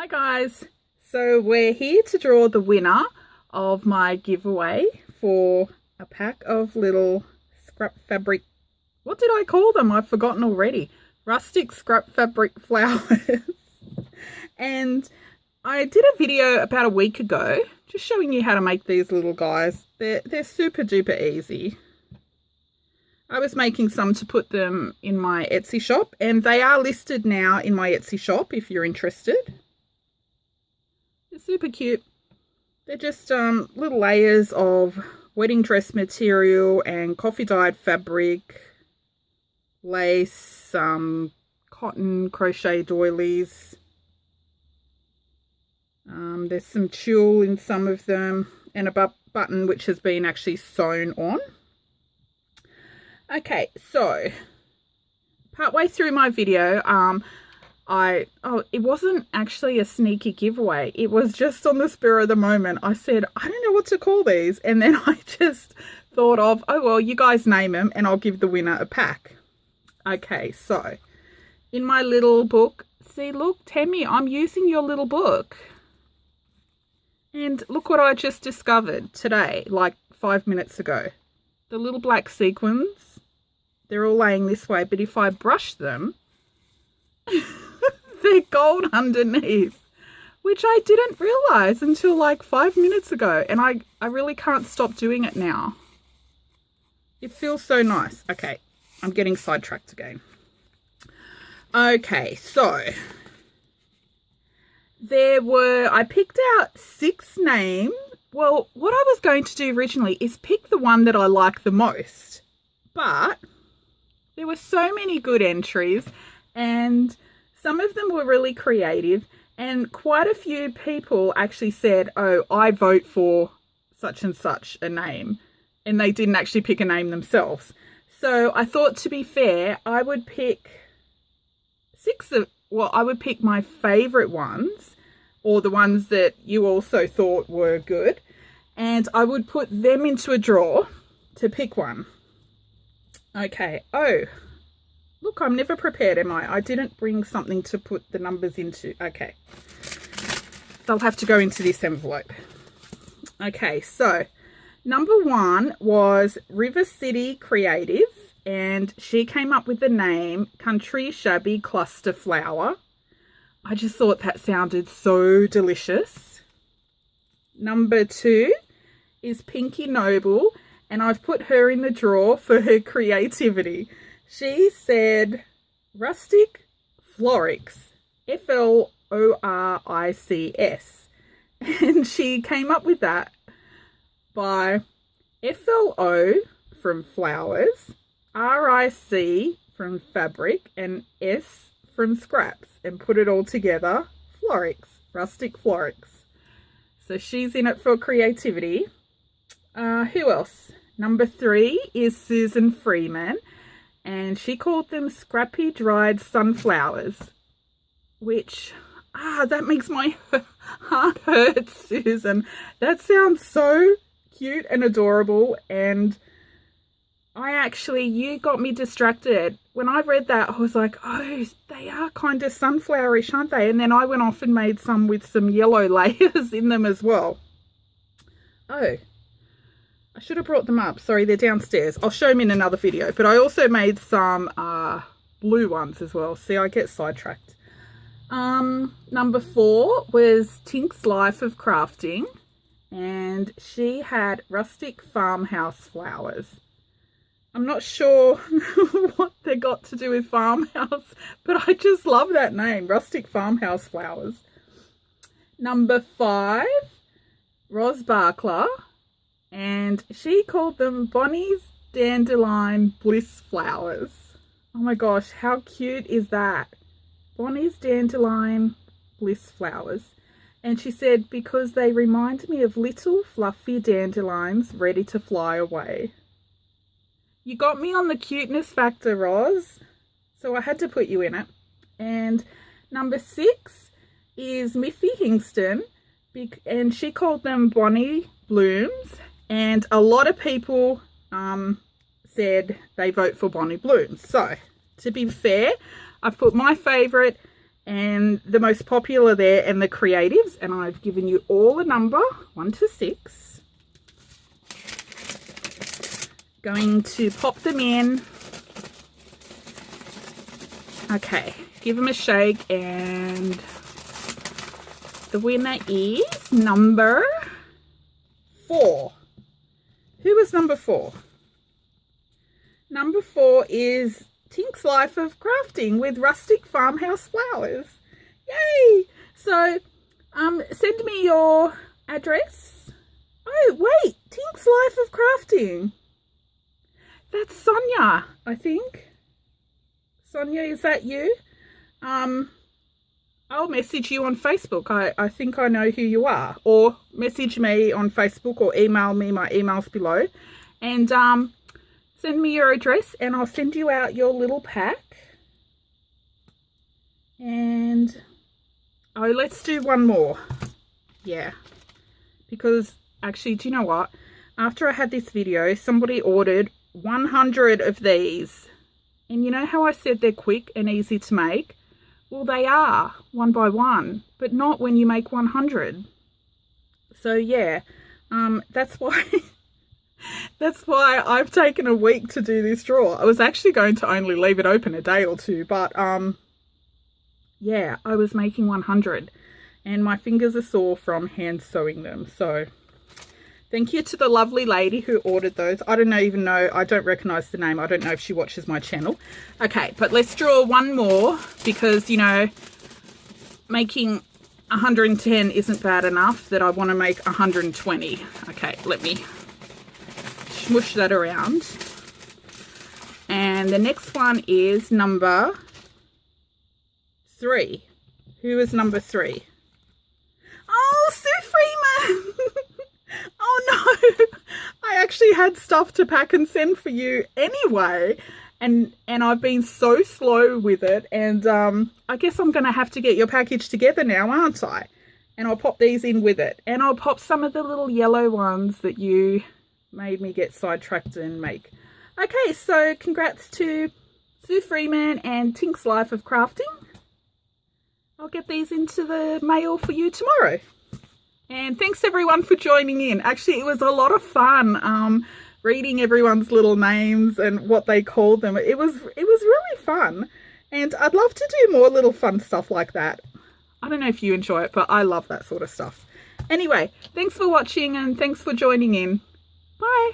Hi guys, so we're here to draw the winner of my giveaway for a pack of little scrap fabric, what did I call them? I've forgotten already. Rustic Scrap Fabric Flowers. And I did a video about a week ago just showing you how to make these little guys. They're super duper easy. I was making some to put them in my Etsy shop, and they are listed now in my Etsy shop if you're interested. They're super cute. They're just little layers of wedding dress material and coffee dyed fabric, lace, cotton crochet doilies. There's some tulle in some of them and a button which has been actually sewn on. Okay, so partway through my video, it wasn't actually a sneaky giveaway. It was just on the spur of the moment. I said, I don't know what to call these. And then I just thought of, oh, well, you guys name them and I'll give the winner a pack. Okay, so in my little book, see, look, Tammy, I'm using your little book. And look what I just discovered today, like 5 minutes ago. The little black sequins, they're all laying this way, but if I brush them, they're gold underneath, which I didn't realize until like 5 minutes ago. And I really can't stop doing it now. It feels so nice. Okay, I'm getting sidetracked again. Okay, so I picked out 6 names. Well, what I was going to do originally is pick the one that I like the most, but there were so many good entries and some of them were really creative, and quite a few people actually said, oh, I vote for such and such a name, and they didn't actually pick a name themselves. So I thought, to be fair, I would pick I would pick my favorite ones, or the ones that you also thought were good, and I would put them into a draw to pick one. Okay. Oh, look, I'm never prepared, am I? I didn't bring something to put the numbers into. Okay. They'll have to go into this envelope. Okay, so number 1 was River City Creative, and she came up with the name Country Shabby Cluster Flower. I just thought that sounded so delicious. Number 2 is Pinky Noble, and I've put her in the draw for her creativity. She said Rustic Florics, Florics, and she came up with that by FLO from flowers, RIC from fabric, and S from scraps, and put it all together, Florics, Rustic Florics. So she's in it for creativity. Who else? Number 3 is Susan Freeman, and she called them Scrappy Dried Sunflowers, which, that makes my heart hurt, Susan. That sounds so cute and adorable, and you got me distracted. When I read that, I was like, oh, they are kind of sunflowerish, aren't they? And then I went off and made some with some yellow layers in them as well. Oh, I should have brought them up. Sorry, they're downstairs. I'll show them in another video. But I also made some blue ones as well. See, I get sidetracked. Number 4 was Tink's Life of Crafting, and she had Rustic Farmhouse Flowers. I'm not sure what they got to do with farmhouse, but I just love that name, Rustic Farmhouse Flowers. Number 5, Ros Barkler, and she called them Bonny's Dandelion Bliss Flowers. Oh my gosh, how cute is that? Bonny's Dandelion Bliss Flowers. And she said, because they remind me of little fluffy dandelions ready to fly away. You got me on the cuteness factor, Roz, so I had to put you in it. And number 6 is Miffy Hingston, and she called them Bonny Blooms, and a lot of people said they vote for Bonny Blooms. So, to be fair, I've put my favourite and the most popular there and the creatives, and I've given you all a number 1 to 6. Going to pop them in. Okay, give them a shake, and the winner is number 4. Who was number 4? Number 4 is Tink's Life of Crafting with Rustic Farmhouse Flowers. Yay! So, send me your address. Oh, wait, Tink's Life of Crafting. That's Sonia, I think. Sonia, is that you? I'll message you on Facebook. I think I know who you are. Or message me on Facebook or email me. My email's below. And send me your address and I'll send you out your little pack. And oh, let's do one more. Yeah. Because actually, do you know what? After I had this video, somebody ordered 100 of these. And you know how I said they're quick and easy to make? Well, they are, one by one, but not when you make 100. So yeah, that's why that's why I've taken a week to do this drawer. I was actually going to only leave it open a day or two, but yeah, I was making 100 and my fingers are sore from hand sewing them. So thank you to the lovely lady who ordered those. I don't even know. I don't recognize the name. I don't know if she watches my channel. Okay, but let's draw one more because, you know, making 110 isn't bad enough that I want to make 120. Okay, let me smush that around. And the next one is number 3. Who is number 3? Oh, Sue Freeman! Oh no, I actually had stuff to pack and send for you anyway, and I've been so slow with it, and I guess I'm going to have to get your package together now, aren't I? And I'll pop these in with it, and I'll pop some of the little yellow ones that you made me get sidetracked and make. Okay, so congrats to Sue Freeman and Tink's Life of Crafting. I'll get these into the mail for you tomorrow. And thanks everyone for joining in. Actually, it was a lot of fun reading everyone's little names and what they called them. It was really fun. And I'd love to do more little fun stuff like that. I don't know if you enjoy it, but I love that sort of stuff. Anyway, thanks for watching and thanks for joining in. Bye.